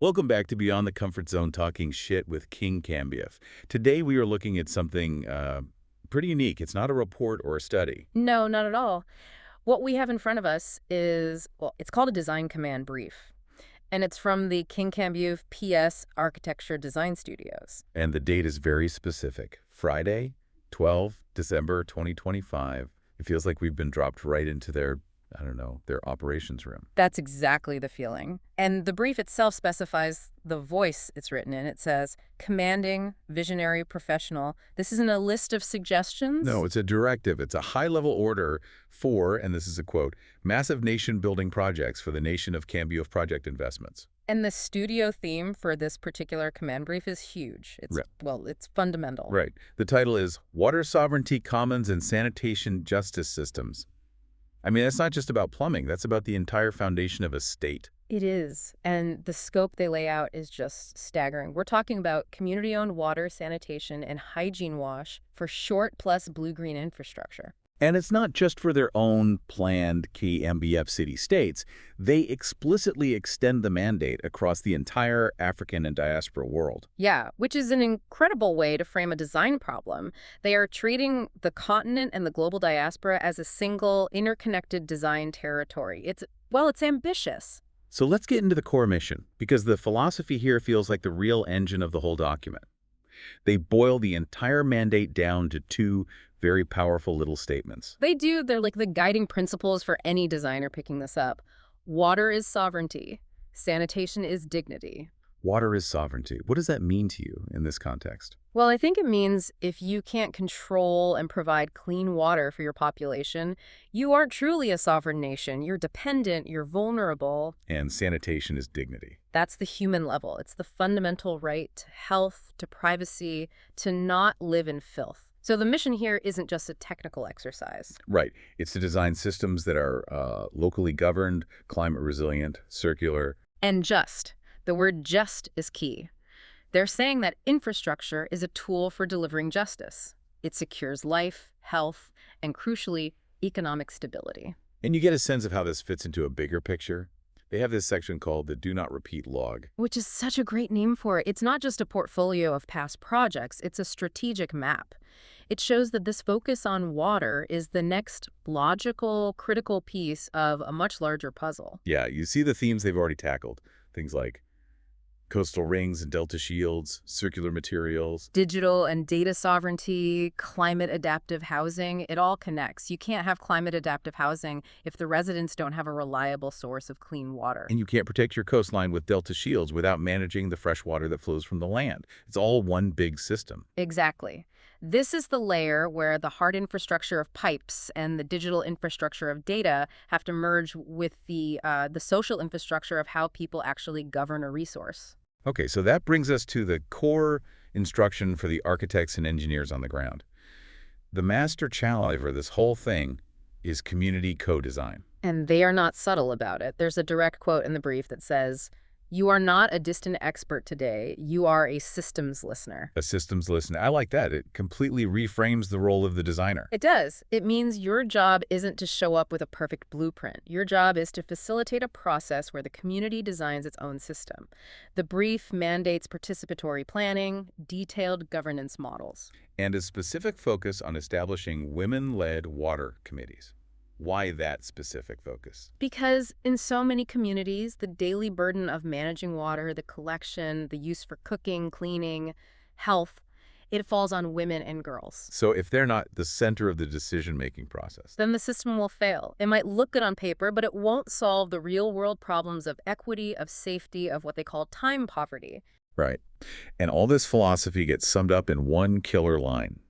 Welcome back to Beyond the Comfort Zone Talking Shit with KING-KAMBUF. Today we are looking at something pretty unique. It's not a report or a study. No, not at all. What we have in front of us is, well, it's called a design command brief. And it's from the KING-KAMBUF PS Architecture Design Studios. And the date is very specific. Friday, 12 December 2025. It feels like we've been dropped right into their, I don't know, their operations room. That's exactly the feeling. And the brief itself specifies the voice it's written in. It says, commanding, visionary, professional. This isn't a list of suggestions. No, it's a directive. It's a high-level order for, and this is a quote, massive nation-building projects for the Nation of KAMBUF project investments. And the studio theme for this particular command brief is huge. It's, Right. well, it's fundamental. Right. The title is Water Sovereignty, Commons, and Sanitation Justice Systems. I mean, that's not just about plumbing. That's about the entire foundation of a state. It is, and the scope they lay out is just staggering. We're talking about community-owned water, sanitation, and hygiene wash for short plus blue-green infrastructure. And it's not just for their own planned KMBF city-states. They explicitly extend the mandate across the entire African and diaspora world. Yeah, which is an incredible way to frame a design problem. They are treating the continent and the global diaspora as a single, interconnected design territory. It's ambitious. So let's get into the core mission, because the philosophy here feels like the real engine of the whole document. They boil the entire mandate down to two very powerful little statements. They do. They're like the guiding principles for any designer picking this up. Water is sovereignty. Sanitation is dignity. Water is sovereignty. What does that mean to you in this context? Well, I think it means if you can't control and provide clean water for your population, you aren't truly a sovereign nation. You're dependent, you're vulnerable. And sanitation is dignity. That's the human level. It's the fundamental right to health, to privacy, to not live in filth. So the mission here isn't just a technical exercise. Right. It's to design systems that are locally governed, climate resilient, circular. And just. The word just is key. They're saying that infrastructure is a tool for delivering justice. It secures life, health, and crucially, economic stability. And you get a sense of how this fits into a bigger picture. They have this section called the Do Not Repeat log. Which is such a great name for it. It's not just a portfolio of past projects, it's a strategic map. It shows that this focus on water is the next logical, critical piece of a much larger puzzle. Yeah, you see the themes they've already tackled. Things like coastal rings and delta shields, circular materials. Digital and data sovereignty, climate adaptive housing, it all connects. You can't have climate adaptive housing if the residents don't have a reliable source of clean water. And you can't protect your coastline with delta shields without managing the fresh water that flows from the land. It's all one big system. Exactly. This is the layer where the hard infrastructure of pipes and the digital infrastructure of data have to merge with the social infrastructure of how people actually govern a resource. Okay, so that brings us to the core instruction for the architects and engineers on the ground. The master challenge for this whole thing is community co-design. And they are not subtle about it. There's a direct quote in the brief that says, "You are not a distant expert today. You are a systems listener." A systems listener. I like that. It completely reframes the role of the designer. It does. It means your job isn't to show up with a perfect blueprint. Your job is to facilitate a process where the community designs its own system. The brief mandates participatory planning, detailed governance models. And a specific focus on establishing women-led water committees. Why that specific focus? Because in so many communities, the daily burden of managing water, the collection, the use for cooking, cleaning, health, it falls on women and girls. So if they're not the center of the decision-making process. Then the system will fail. It might look good on paper, but it won't solve the real-world problems of equity, of safety, of what they call time poverty. Right. And all this philosophy gets summed up in one killer line.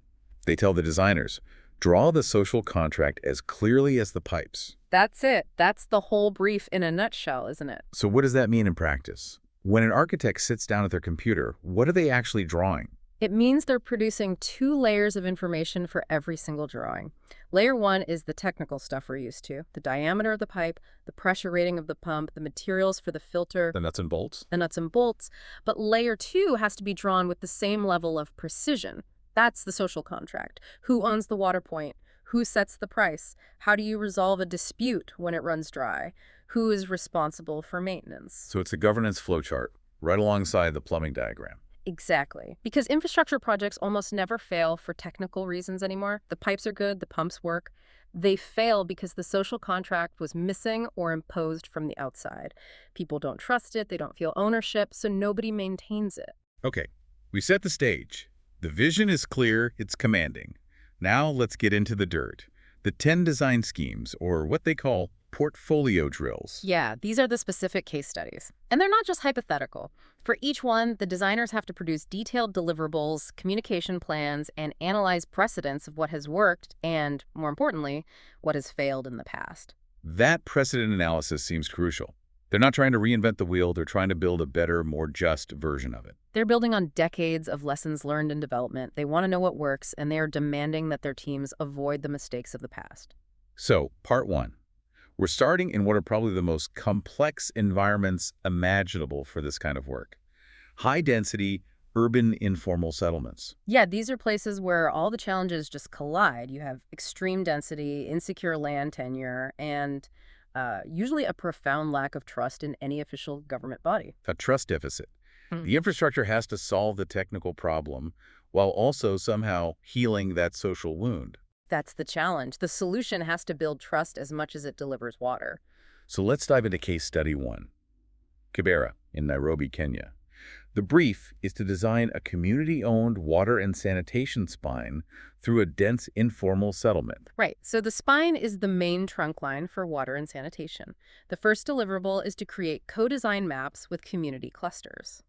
They tell the designers, draw the social contract as clearly as the pipes. That's it. That's the whole brief in a nutshell, isn't it? So what does that mean in practice? When an architect sits down at their computer, what are they actually drawing? It means they're producing 2 layers of information for every single drawing. Layer 1 is the technical stuff we're used to, the diameter of the pipe, the pressure rating of the pump, the materials for the filter, The nuts and bolts? the nuts and bolts. But layer 2 has to be drawn with the same level of precision. That's the social contract. Who owns the water point? Who sets the price? How do you resolve a dispute when it runs dry? Who is responsible for maintenance? So it's a governance flowchart. right alongside the plumbing diagram. Exactly. Because infrastructure projects almost never fail for technical reasons anymore. The pipes are good, the pumps work. They fail because the social contract was missing or imposed from the outside. People don't trust it, they don't feel ownership, so nobody maintains it. Okay, we set the stage. The vision is clear, it's commanding. Now let's get into the dirt. The 10 design schemes, or what they call portfolio drills. Yeah, these are the specific case studies. And they're not just hypothetical. For each one, the designers have to produce detailed deliverables, communication plans, and analyze precedents of what has worked and, more importantly, what has failed in the past. That precedent analysis seems crucial. They're not trying to reinvent the wheel, they're trying to build a better, more just version of it. They're building on decades of lessons learned in development. They want to know what works, and they are demanding that their teams avoid the mistakes of the past. So, part one. We're starting in what are probably the most complex environments imaginable for this kind of work. High-density, urban informal settlements. Yeah, these are places where all the challenges just collide. You have extreme density, insecure land tenure, and usually a profound lack of trust in any official government body. A trust deficit. Hmm. The infrastructure has to solve the technical problem while also somehow healing that social wound. That's the challenge. The solution has to build trust as much as it delivers water. So let's dive into case study one. Kibera in Nairobi, Kenya. The brief is to design a community-owned water and sanitation spine through a dense informal settlement. Right, so the spine is the main trunk line for water and sanitation. The first deliverable is to create co-design maps with community clusters.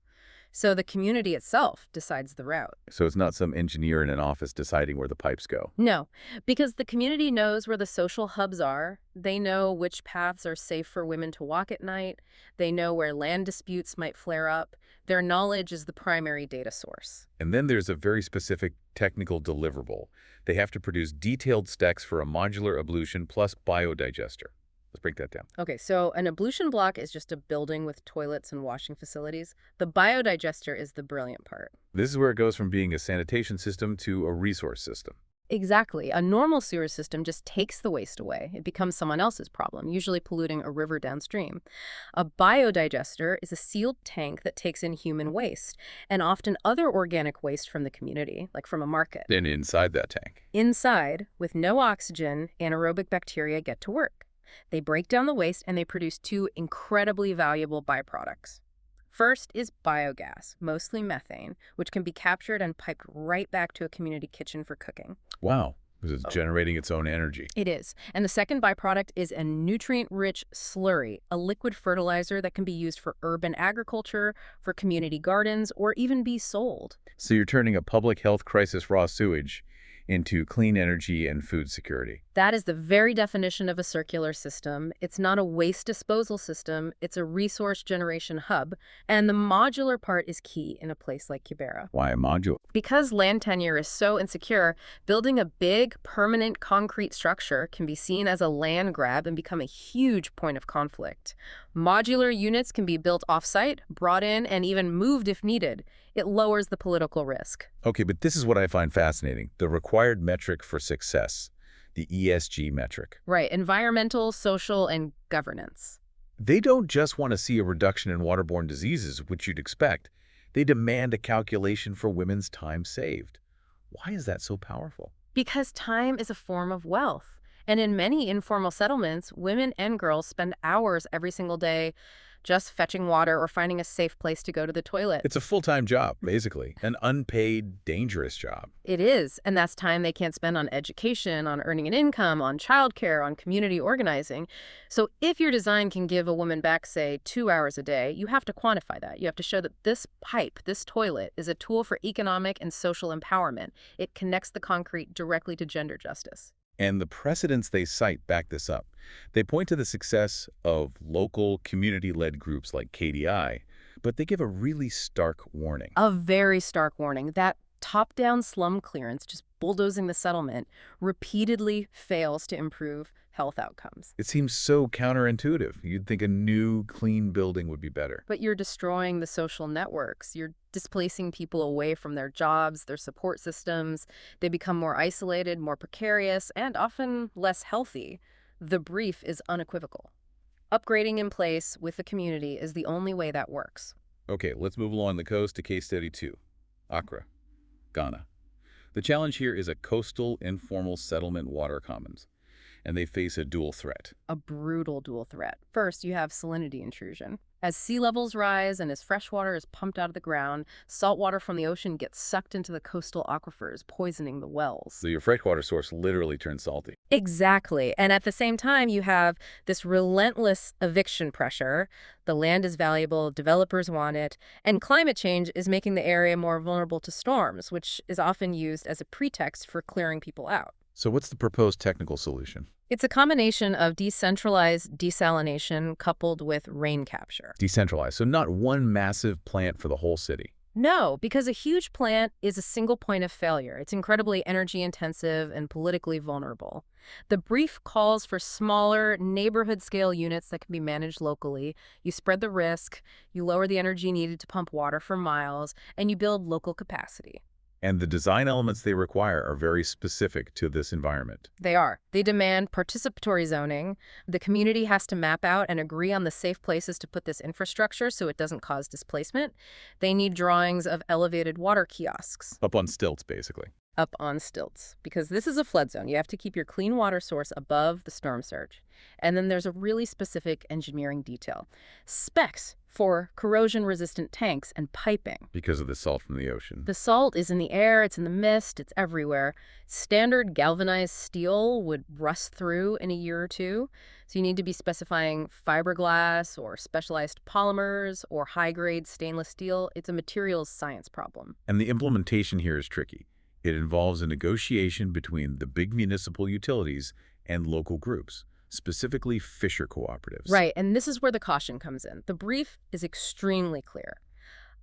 So the community itself decides the route. So it's not some engineer in an office deciding where the pipes go. No, because the community knows where the social hubs are. They know which paths are safe for women to walk at night. They know where land disputes might flare up. Their knowledge is the primary data source. And then there's a very specific technical deliverable. They have to produce detailed specs for a modular ablution plus biodigester. Let's break that down. Okay, so an ablution block is just a building with toilets and washing facilities. The biodigester is the brilliant part. This is where it goes from being a sanitation system to a resource system. Exactly. A normal sewer system just takes the waste away. It becomes someone else's problem, usually polluting a river downstream. A biodigester is a sealed tank that takes in human waste and often other organic waste from the community, like from a market. Then inside that tank. Inside, with no oxygen, anaerobic bacteria get to work. They break down the waste and they produce two incredibly valuable byproducts. First is biogas, mostly methane, which can be captured and piped right back to a community kitchen for cooking. Wow, because it's generating its own energy. It is. And the second byproduct is a nutrient-rich slurry, a liquid fertilizer that can be used for urban agriculture, for community gardens, or even be sold. So you're turning a public health crisis raw sewage into clean energy and food security. That is the very definition of a circular system. It's not a waste disposal system, it's a resource generation hub, and the modular part is key in a place like Kibera. Why a module? Because land tenure is so insecure, building a big, permanent concrete structure can be seen as a land grab and become a huge point of conflict. Modular units can be built off-site, brought in, and even moved if needed. It lowers the political risk. Okay, but this is what I find fascinating. The required metric for success, the ESG metric. Right, environmental, social, and governance. They don't just want to see a reduction in waterborne diseases, which you'd expect. They demand a calculation for women's time saved. Why is that so powerful? Because time is a form of wealth. And in many informal settlements, women and girls spend hours every single day just fetching water or finding a safe place to go to the toilet. It's a full-time job, basically. An unpaid, dangerous job. It is, and that's time they can't spend on education, on earning an income, on childcare, on community organizing. So if your design can give a woman back, say, 2 hours a day, you have to quantify that. You have to show that this pipe, this toilet, is a tool for economic and social empowerment. It connects the concrete directly to gender justice. And the precedents they cite back this up. They point to the success of local community-led groups like KDI, but they give a really stark warning. A very stark warning. That top-down slum clearance, just bulldozing the settlement, repeatedly fails to improve health outcomes. It seems so counterintuitive. You'd think a new, clean building would be better. But you're destroying the social networks. You're displacing people away from their jobs, their support systems. They become more isolated, more precarious, and often less healthy. The brief is unequivocal. Upgrading in place with the community is the only way that works. Okay, let's move along the coast to case study 2, Accra, Ghana. The challenge here is a coastal informal settlement water commons, and they face a dual threat. A brutal dual threat. First, you have salinity intrusion. As sea levels rise and as fresh water is pumped out of the ground, salt water from the ocean gets sucked into the coastal aquifers, poisoning the wells. So your freshwater source literally turns salty. Exactly. And at the same time, you have this relentless eviction pressure. The land is valuable, developers want it, and climate change is making the area more vulnerable to storms, which is often used as a pretext for clearing people out. So what's the proposed technical solution? It's a combination of decentralized desalination coupled with rain capture. Decentralized, so not one massive plant for the whole city. No, because a huge plant is a single point of failure. It's incredibly energy intensive and politically vulnerable. The brief calls for smaller neighborhood scale units that can be managed locally. You spread the risk, you lower the energy needed to pump water for miles, and you build local capacity. And the design elements they require are very specific to this environment. They are. They demand participatory zoning. The community has to map out and agree on the safe places to put this infrastructure so it doesn't cause displacement. They need drawings of elevated water kiosks. Up on stilts, basically. Up on stilts, because this is a flood zone. You have to keep your clean water source above the storm surge. And then there's a really specific engineering detail. Specs for corrosion-resistant tanks and piping. Because of the salt from the ocean. The salt is in the air, it's in the mist, it's everywhere. Standard galvanized steel would rust through in a year or two. So you need to be specifying fiberglass or specialized polymers or high-grade stainless steel. It's a materials science problem. And the implementation here is tricky. It involves a negotiation between the big municipal utilities and local groups, specifically fisher cooperatives. Right, and this is where the caution comes in. The brief is extremely clear.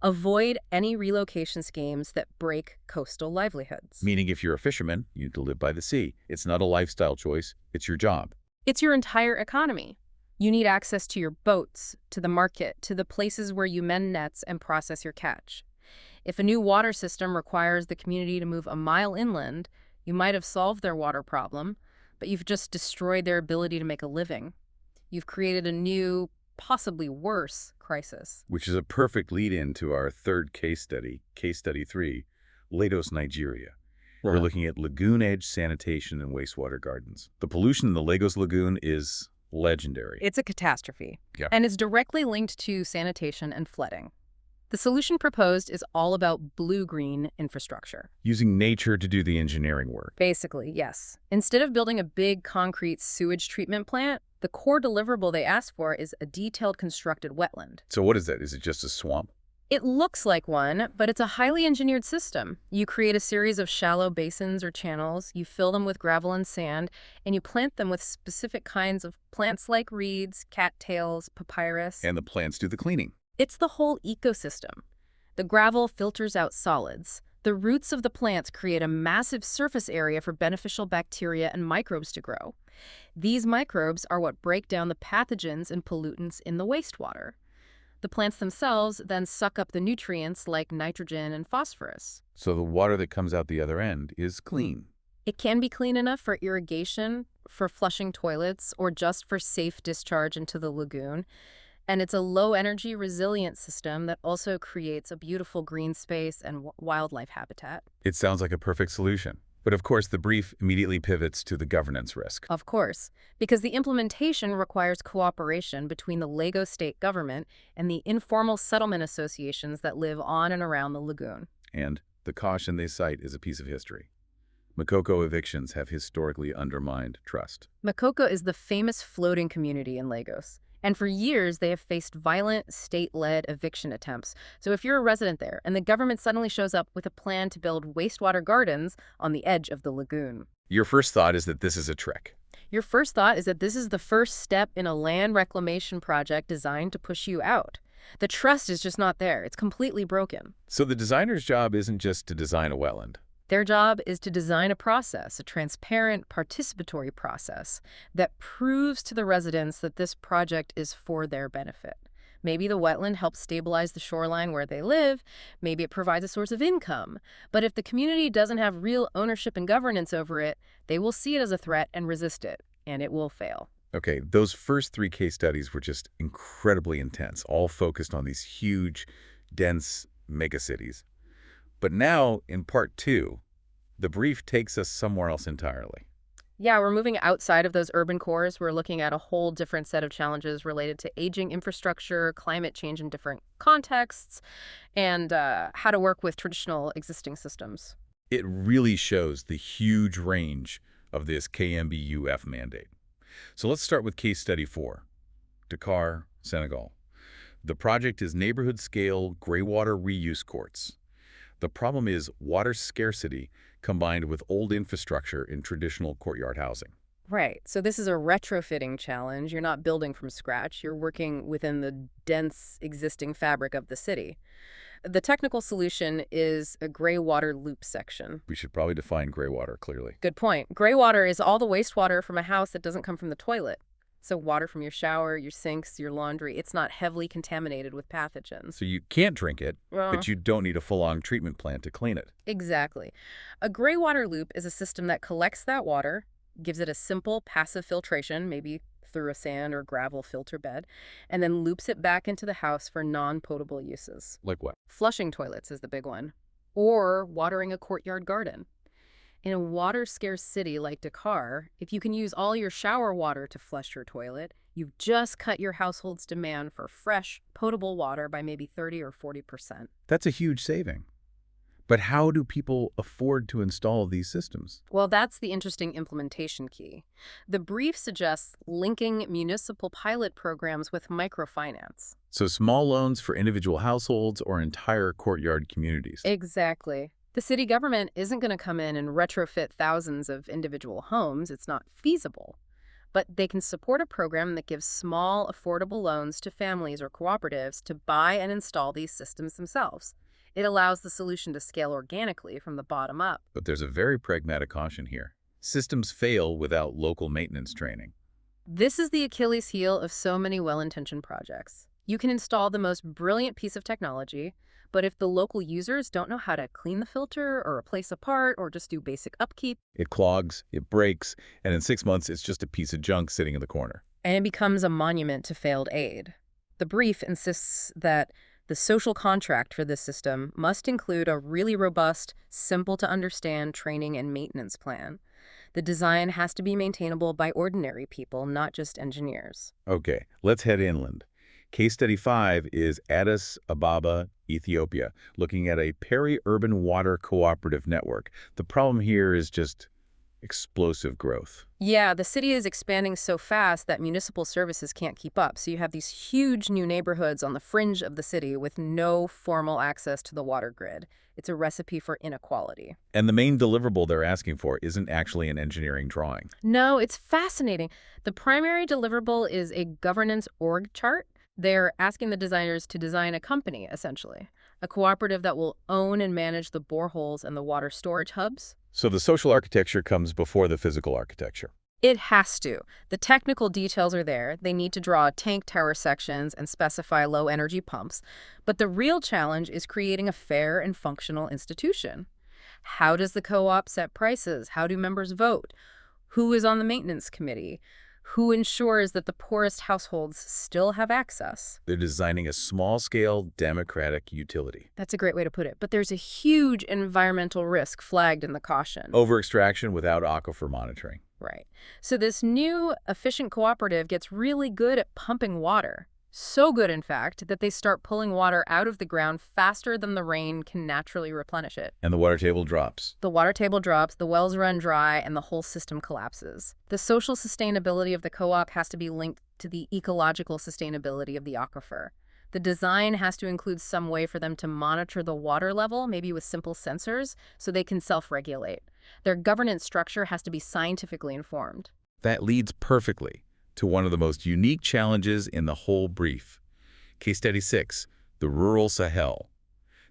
Avoid any relocation schemes that break coastal livelihoods. Meaning if you're a fisherman, you need to live by the sea. It's not a lifestyle choice, it's your job. It's your entire economy. You need access to your boats, to the market, to the places where you mend nets and process your catch. If a new water system requires the community to move a mile inland, you might have solved their water problem, but you've just destroyed their ability to make a living. You've created a new, possibly worse, crisis. Which is a perfect lead-in to our third case study 3, Lagos, Nigeria. Right. We're looking at lagoon edge sanitation and wastewater gardens. The pollution in the Lagos Lagoon is legendary. It's a catastrophe. Yeah. And it's directly linked to sanitation and flooding. The solution proposed is all about blue-green infrastructure. Using nature to do the engineering work. Basically, yes. Instead of building a big concrete sewage treatment plant, the core deliverable they asked for is a detailed constructed wetland. So what is that? Is it just a swamp? It looks like one, but it's a highly engineered system. You create a series of shallow basins or channels, you fill them with gravel and sand, and you plant them with specific kinds of plants like reeds, cattails, papyrus. And the plants do the cleaning. It's the whole ecosystem. The gravel filters out solids. The roots of the plants create a massive surface area for beneficial bacteria and microbes to grow. These microbes are what break down the pathogens and pollutants in the wastewater. The plants themselves then suck up the nutrients like nitrogen and phosphorus. So the water that comes out the other end is clean. It can be clean enough for irrigation, for flushing toilets, or just for safe discharge into the lagoon. And it's a low-energy, resilient system that also creates a beautiful green space and wildlife habitat. It sounds like a perfect solution. But of course, the brief immediately pivots to the governance risk. Of course, because the implementation requires cooperation between the Lagos state government and the informal settlement associations that live on and around the lagoon. And the caution they cite is a piece of history. Makoko evictions have historically undermined trust. Makoko is the famous floating community in Lagos. And for years, they have faced violent, state-led eviction attempts. So if you're a resident there and the government suddenly shows up with a plan to build wastewater gardens on the edge of the lagoon, your first thought is that this is a trick. Your first thought is that this is the first step in a land reclamation project designed to push you out. The trust is just not there. It's completely broken. So the designer's job isn't just to design a wetland. Their job is to design a process, a transparent, participatory process that proves to the residents that this project is for their benefit. Maybe the wetland helps stabilize the shoreline where they live. Maybe it provides a source of income. But if the community doesn't have real ownership and governance over it, they will see it as a threat and resist it, and it will fail. Okay, those first 3 case studies were just incredibly intense, all focused on these huge dense megacities. But now, in part 2, the brief takes us somewhere else entirely. Yeah, we're moving outside of those urban cores. We're looking at a whole different set of challenges related to aging infrastructure, climate change in different contexts, and how to work with traditional existing systems. It really shows the huge range of this KMBUF mandate. So let's start with case study 4, Dakar, Senegal. The project is neighborhood-scale graywater reuse courts. The problem is water scarcity combined with old infrastructure in traditional courtyard housing. Right. So this is a retrofitting challenge. You're not building from scratch. You're working within the dense existing fabric of the city. The technical solution is a gray water loop section. We should probably define graywater clearly. Good point. Gray water is all the wastewater from a house that doesn't come from the toilet. So water from your shower, your sinks, your laundry, it's not heavily contaminated with pathogens. So you can't drink it, but you don't need a full-on treatment plant to clean it. Exactly. A gray water loop is a system that collects that water, gives it a simple passive filtration, maybe through a sand or gravel filter bed, and then loops it back into the house for non-potable uses. Like what? Flushing toilets is the big one. Or watering a courtyard garden. In a water-scarce city like Dakar, if you can use all your shower water to flush your toilet, you've just cut your household's demand for fresh, potable water by maybe 30 or 40%. That's a huge saving. But how do people afford to install these systems? Well, that's the interesting implementation key. The brief suggests linking municipal pilot programs with microfinance. So small loans for individual households or entire courtyard communities. Exactly. The city government isn't going to come in and retrofit thousands of individual homes. It's not feasible. But they can support a program that gives small, affordable loans to families or cooperatives to buy and install these systems themselves. It allows the solution to scale organically from the bottom up. But there's a very pragmatic caution here. Systems fail without local maintenance training. This is the Achilles heel of so many well-intentioned projects. You can install the most brilliant piece of technology, but if the local users don't know how to clean the filter or replace a part or just do basic upkeep, It clogs, it breaks, and in 6 months it's just a piece of junk sitting in the corner. and it becomes a monument to failed aid. The brief insists that the social contract for this system must include a really robust, simple-to-understand training and maintenance plan. The design has to be maintainable by ordinary people, not just engineers. Okay, let's head inland. Case study 5 is Addis Ababa, Ethiopia, looking at a peri-urban water cooperative network. The problem here is just explosive growth. Yeah, the city is expanding so fast that municipal services can't keep up. So you have these huge new neighborhoods on the fringe of the city with no formal access to the water grid. It's a recipe for inequality. And the main deliverable they're asking for isn't actually an engineering drawing. No, it's fascinating. The primary deliverable is a governance org chart. They're asking the designers to design a company, essentially, a cooperative that will own and manage the boreholes and the water storage hubs. So the social architecture comes before the physical architecture. It has to. The technical details are there. They need to draw tank tower sections and specify low-energy pumps. But the real challenge is creating a fair and functional institution. How does the co-op set prices? How do members vote? Who is on the maintenance committee? Who ensures that the poorest households still have access? They're designing a small-scale democratic utility. That's a great way to put it. But there's a huge environmental risk flagged in the caution. Over-extraction without aquifer monitoring. Right. So this new efficient cooperative gets really good at pumping water. So good, in fact, that they start pulling water out of the ground faster than the rain can naturally replenish it. And the water table drops. The water table drops, the wells run dry, and the whole system collapses. The social sustainability of the co-op has to be linked to the ecological sustainability of the aquifer. The design has to include some way for them to monitor the water level, maybe with simple sensors, so they can self-regulate. Their governance structure has to be scientifically informed. That leads perfectly to one of the most unique challenges in the whole brief. Case study 6, the Rural Sahel.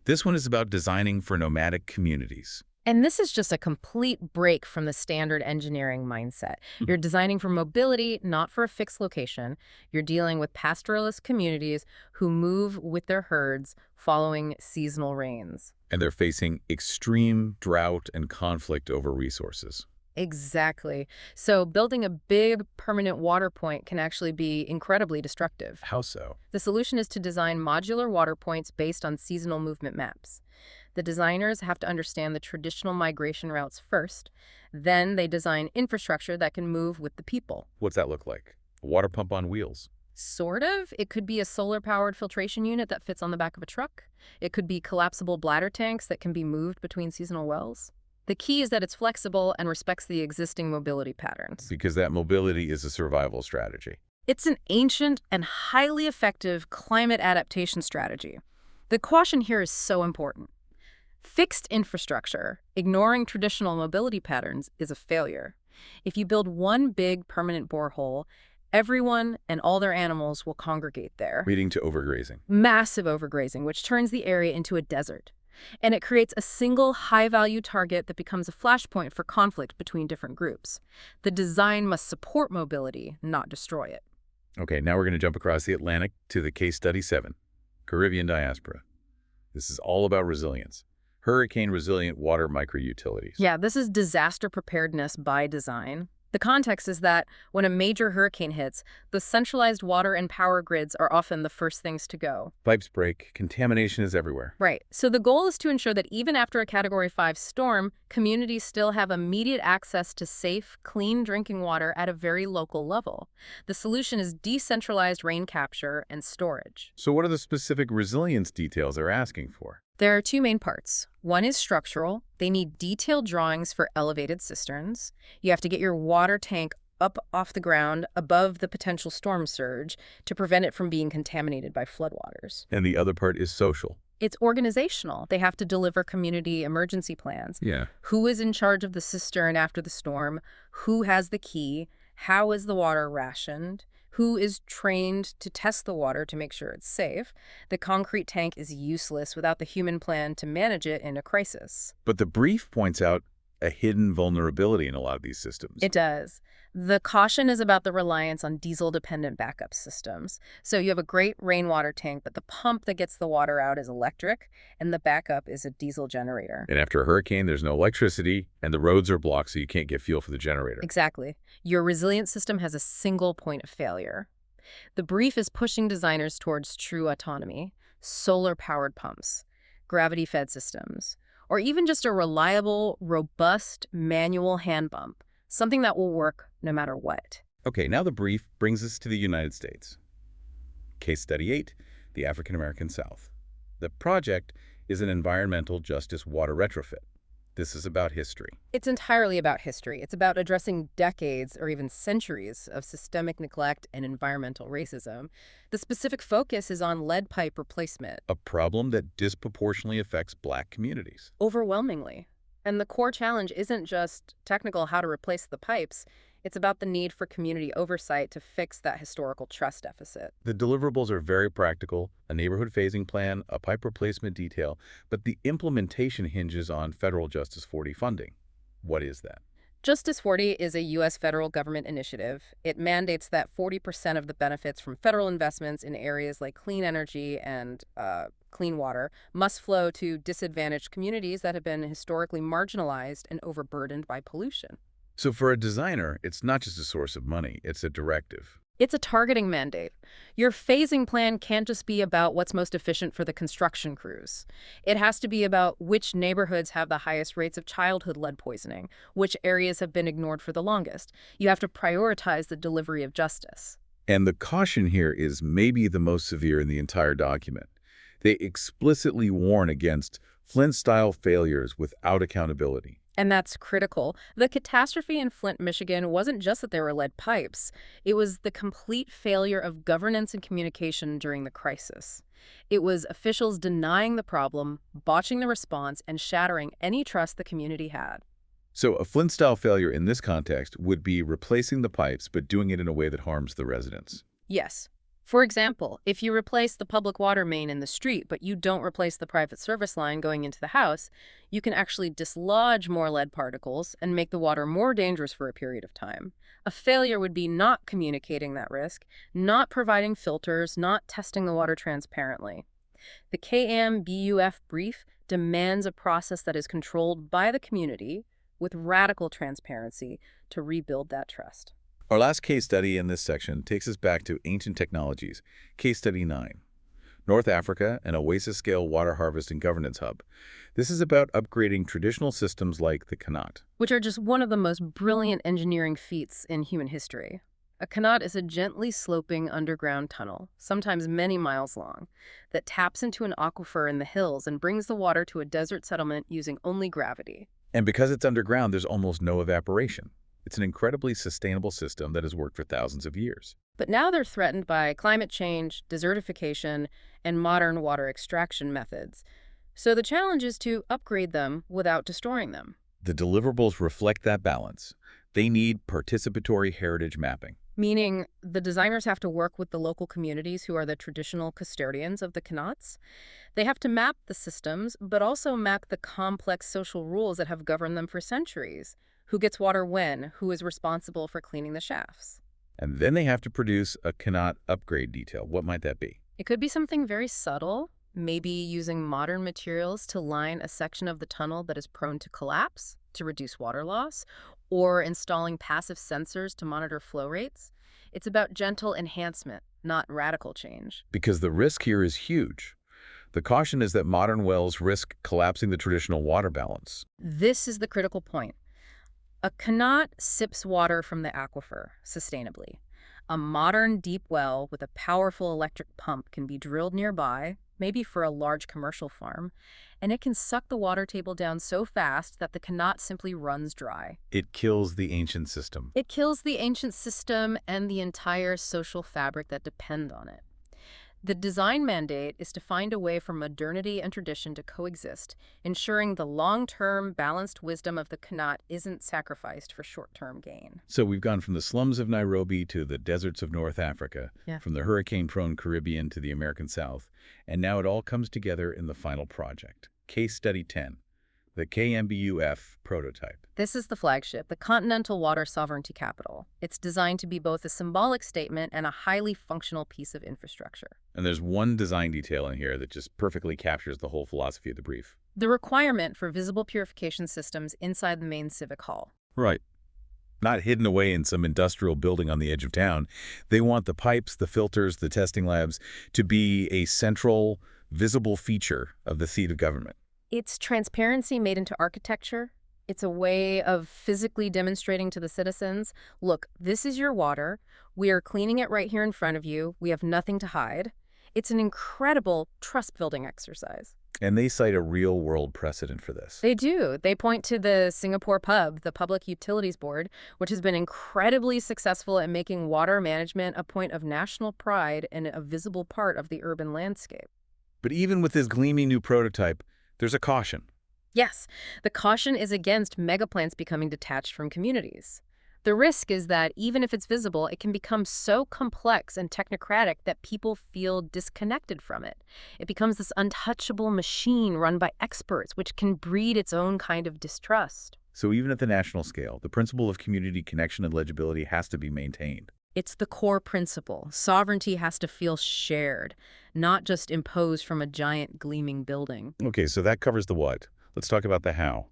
This one is about designing for nomadic communities. And this is just a complete break from the standard engineering mindset. You're designing for mobility, not for a fixed location. You're dealing with pastoralist communities who move with their herds following seasonal rains. And they're facing extreme drought and conflict over resources. Exactly. So building a big permanent water point can actually be incredibly destructive. How so? The solution is to design modular water points based on seasonal movement maps. The designers have to understand the traditional migration routes first. Then they design infrastructure that can move with the people. What's that look like? A water pump on wheels. Sort of. It could be a solar-powered filtration unit that fits on the back of a truck. It could be collapsible bladder tanks that can be moved between seasonal wells. The key is that it's flexible and respects the existing mobility patterns. Because that mobility is a survival strategy. It's an ancient and highly effective climate adaptation strategy. The caution here is so important. Fixed infrastructure, ignoring traditional mobility patterns, is a failure. If you build one big permanent borehole, everyone and all their animals will congregate there. Leading to overgrazing. Massive overgrazing, which turns the area into a desert. And it creates a single high-value target that becomes a flashpoint for conflict between different groups. The design must support mobility, not destroy it. Okay, now we're going to jump across the Atlantic to the case study 7, Caribbean Diaspora. This is all about resilience. Hurricane-resilient water microutilities. Yeah, this is disaster preparedness by design. The context is that when a major hurricane hits, the centralized water and power grids are often the first things to go. Pipes break, contamination is everywhere. Right. So the goal is to ensure that even after a Category 5 storm, communities still have immediate access to safe, clean drinking water at a very local level. The solution is decentralized rain capture and storage. So what are the specific resilience details they're asking for? There are two main parts. One is structural. They need detailed drawings for elevated cisterns. You have to get your water tank up off the ground above the potential storm surge to prevent it from being contaminated by floodwaters. And the other part is social. It's organizational. They have to deliver community emergency plans. Yeah. Who is in charge of the cistern after the storm? Who has the key? How is the water rationed? Who is trained to test the water to make sure it's safe? The concrete tank is useless without the human plan to manage it in a crisis. But the brief points out a hidden vulnerability in a lot of these systems. It does. The caution is about the reliance on diesel-dependent backup systems. So you have a great rainwater tank, but the pump that gets the water out is electric, and the backup is a diesel generator. And after a hurricane, there's no electricity, and the roads are blocked, so you can't get fuel for the generator. Exactly. Your resilient system has a single point of failure. The brief is pushing designers towards true autonomy, solar-powered pumps, gravity-fed systems, or even just a reliable, robust manual hand pump, something that will work no matter what. Okay, now the brief brings us to the United States. Case Study 8, the African American South. The project is an environmental justice water retrofit. This is about history. It's entirely about history. It's about addressing decades or even centuries of systemic neglect and environmental racism. The specific focus is on lead pipe replacement. A problem that disproportionately affects Black communities. Overwhelmingly. And the core challenge isn't just technical how to replace the pipes. It's about the need for community oversight to fix that historical trust deficit. The deliverables are very practical, a neighborhood phasing plan, a pipe replacement detail, but the implementation hinges on federal Justice 40 funding. What is that? Justice 40 is a U.S. federal government initiative. It mandates that 40% of the benefits from federal investments in areas like clean energy and clean water must flow to disadvantaged communities that have been historically marginalized and overburdened by pollution. So for a designer, it's not just a source of money, it's a directive. It's a targeting mandate. Your phasing plan can't just be about what's most efficient for the construction crews. It has to be about which neighborhoods have the highest rates of childhood lead poisoning, which areas have been ignored for the longest. You have to prioritize the delivery of justice. And the caution here is maybe the most severe in the entire document. They explicitly warn against Flint-style failures without accountability. And that's critical. The catastrophe in Flint, Michigan wasn't just that there were lead pipes. It was the complete failure of governance and communication during the crisis. It was officials denying the problem, botching the response, and shattering any trust the community had. So a Flint-style failure in this context would be replacing the pipes, but doing it in a way that harms the residents. Yes. For example, if you replace the public water main in the street, but you don't replace the private service line going into the house, you can actually dislodge more lead particles and make the water more dangerous for a period of time. A failure would be not communicating that risk, not providing filters, not testing the water transparently. The KAMBUF brief demands a process that is controlled by the community, with radical transparency to rebuild that trust. Our last case study in this section takes us back to ancient technologies. Case study 9. North Africa, an oasis-scale water harvest and governance hub. This is about upgrading traditional systems like the Qanat. Which are just one of the most brilliant engineering feats in human history. A Qanat is a gently sloping underground tunnel, sometimes many miles long, that taps into an aquifer in the hills and brings the water to a desert settlement using only gravity. And because it's underground, there's almost no evaporation. It's an incredibly sustainable system that has worked for thousands of years. But now they're threatened by climate change, desertification, and modern water extraction methods. So the challenge is to upgrade them without destroying them. The deliverables reflect that balance. They need participatory heritage mapping. Meaning the designers have to work with the local communities who are the traditional custodians of the Qanats. They have to map the systems, but also map the complex social rules that have governed them for centuries. Who gets water when? Who is responsible for cleaning the shafts? And then they have to produce a Qanat upgrade detail. What might that be? It could be something very subtle, maybe using modern materials to line a section of the tunnel that is prone to collapse to reduce water loss, or installing passive sensors to monitor flow rates. It's about gentle enhancement, not radical change. Because the risk here is huge. The caution is that modern wells risk collapsing the traditional water balance. This is the critical point. A Qanat sips water from the aquifer sustainably. A modern deep well with a powerful electric pump can be drilled nearby, maybe for a large commercial farm, and it can suck the water table down so fast that the Qanat simply runs dry. It kills the ancient system. It kills the ancient system and the entire social fabric that depend on it. The design mandate is to find a way for modernity and tradition to coexist, ensuring the long-term balanced wisdom of the Qanat isn't sacrificed for short-term gain. So we've gone from the slums of Nairobi to the deserts of North Africa, from the hurricane-prone Caribbean to the American South, and now it all comes together in the final project. Case Study 10, the KAMBUF prototype. This is the flagship, the Continental Water Sovereignty Capital. It's designed to be both a symbolic statement and a highly functional piece of infrastructure. And there's one design detail in here that just perfectly captures the whole philosophy of the brief. The requirement for visible purification systems inside the main civic hall. Right. Not hidden away in some industrial building on the edge of town. They want the pipes, the filters, the testing labs to be a central, visible feature of the seat of government. It's transparency made into architecture. It's a way of physically demonstrating to the citizens, look, this is your water. We are cleaning it right here in front of you. We have nothing to hide. It's an incredible trust-building exercise. And they cite a real-world precedent for this. They do. They point to the Singapore PUB, the Public Utilities Board, which has been incredibly successful at making water management a point of national pride and a visible part of the urban landscape. But even with this gleaming new prototype, there's a caution. Yes, the caution is against megaplants becoming detached from communities. The risk is that even if it's visible, it can become so complex and technocratic that people feel disconnected from it. It becomes this untouchable machine run by experts, which can breed its own kind of distrust. So even at the national scale, the principle of community connection and legibility has to be maintained. It's the core principle. Sovereignty has to feel shared, not just imposed from a giant gleaming building. Okay, so that covers the what. Let's talk about the how.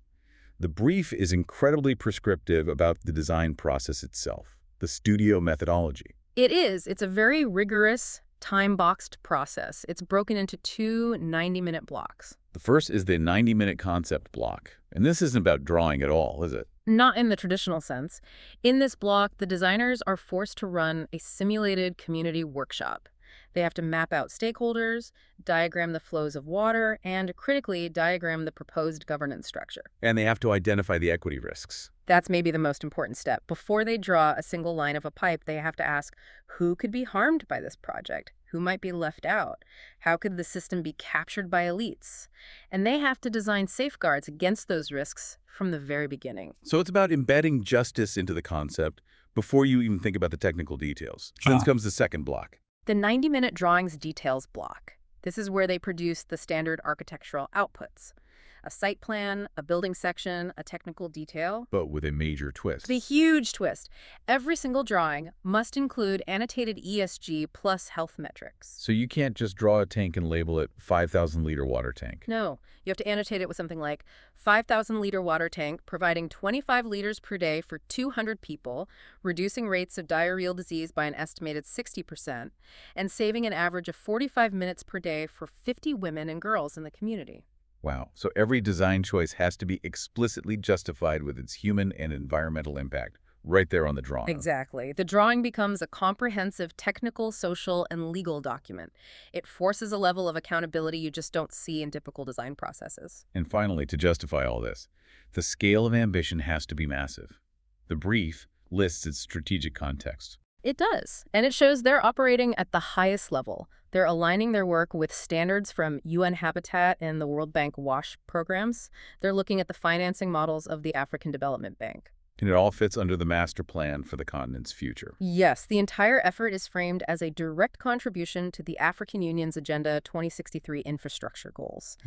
The brief is incredibly prescriptive about the design process itself, the studio methodology. It is. It's a very rigorous, time-boxed process. It's broken into 2 90-minute blocks. The first is the 90-minute concept block. And this isn't about drawing at all, is it? Not in the traditional sense. In this block, the designers are forced to run a simulated community workshop. They have to map out stakeholders, diagram the flows of water, and critically diagram the proposed governance structure. And they have to identify the equity risks. That's maybe the most important step. Before they draw a single line of a pipe, they have to ask who could be harmed by this project, who might be left out, how could the system be captured by elites. And they have to design safeguards against those risks from the very beginning. So it's about embedding justice into the concept before you even think about the technical details. Then comes the second block. The 90-minute drawings details block. This is where they produce the standard architectural outputs. A site plan, a building section, a technical detail. But with a major twist. The huge twist. Every single drawing must include annotated ESG plus health metrics. So you can't just draw a tank and label it 5,000-liter water tank. No, you have to annotate it with something like 5,000-liter water tank providing 25 liters per day for 200 people, reducing rates of diarrheal disease by an estimated 60%, and saving an average of 45 minutes per day for 50 women and girls in the community. Wow. So every design choice has to be explicitly justified with its human and environmental impact, right there on the drawing. Exactly. The drawing becomes a comprehensive technical, social, and legal document. It forces a level of accountability you just don't see in typical design processes. And finally, to justify all this, the scale of ambition has to be massive. The brief lists its strategic context. It does, and it shows they're operating at the highest level. They're aligning their work with standards from UN Habitat and the World Bank WASH programs. They're looking at the financing models of the African Development Bank. And it all fits under the master plan for the continent's future. Yes, the entire effort is framed as a direct contribution to the African Union's Agenda 2063 infrastructure goals.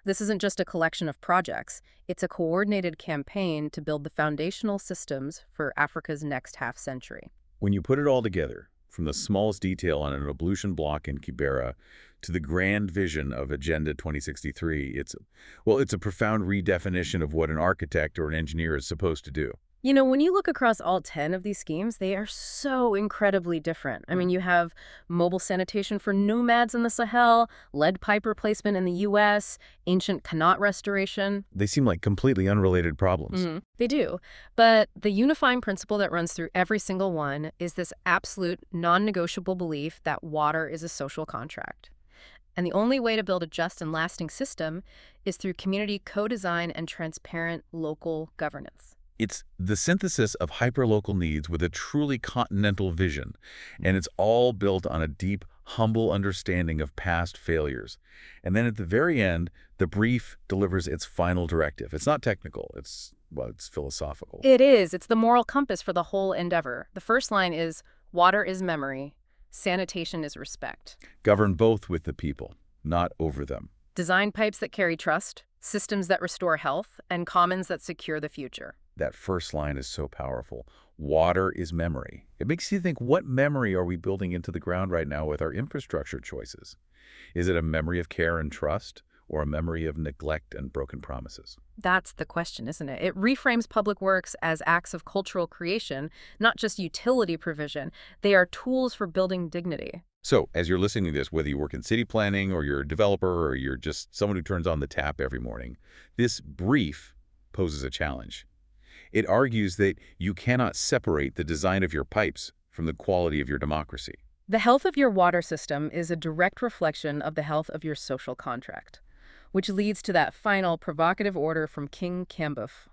This isn't just a collection of projects. It's a coordinated campaign to build the foundational systems for Africa's next half-century. When you put it all together, from the smallest detail on an ablution block in Kibera to the grand vision of Agenda 2063, it's a profound redefinition of what an architect or an engineer is supposed to do. You know, when you look across all 10 of these schemes, they are so incredibly different. I mean, you have mobile sanitation for nomads in the Sahel, lead pipe replacement in the U.S., ancient Qanat restoration. They seem like completely unrelated problems. They do. But the unifying principle that runs through every single one is this absolute, non-negotiable belief that water is a social contract. And the only way to build a just and lasting system is through community co-design and transparent local governance. It's the synthesis of hyperlocal needs with a truly continental vision, and it's all built on a deep, humble understanding of past failures. And then at the very end, the brief delivers its final directive. It's not technical, it's philosophical. It is. It's the moral compass for the whole endeavor. The first line is, water is memory, sanitation is respect. Govern both with the people, not over them. Design pipes that carry trust, systems that restore health, and commons that secure the future. That first line is so powerful. Water is memory. It makes you think, what memory are we building into the ground right now with our infrastructure choices? Is it a memory of care and trust, or a memory of neglect and broken promises? That's the question, isn't it? It reframes public works as acts of cultural creation, not just utility provision. They are tools for building dignity. So, as you're listening to this, whether you work in city planning, or you're a developer, or you're just someone who turns on the tap every morning, this brief poses a challenge. It argues that you cannot separate the design of your pipes from the quality of your democracy. The health of your water system is a direct reflection of the health of your social contract, which leads to that final provocative order from KING-KAMBUF.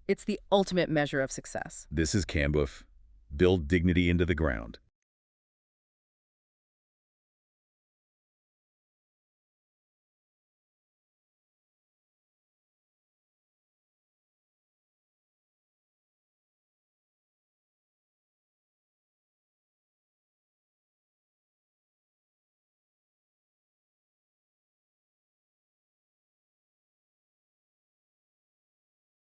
It's the ultimate measure of success. This is KAMBUF. Build dignity into the ground.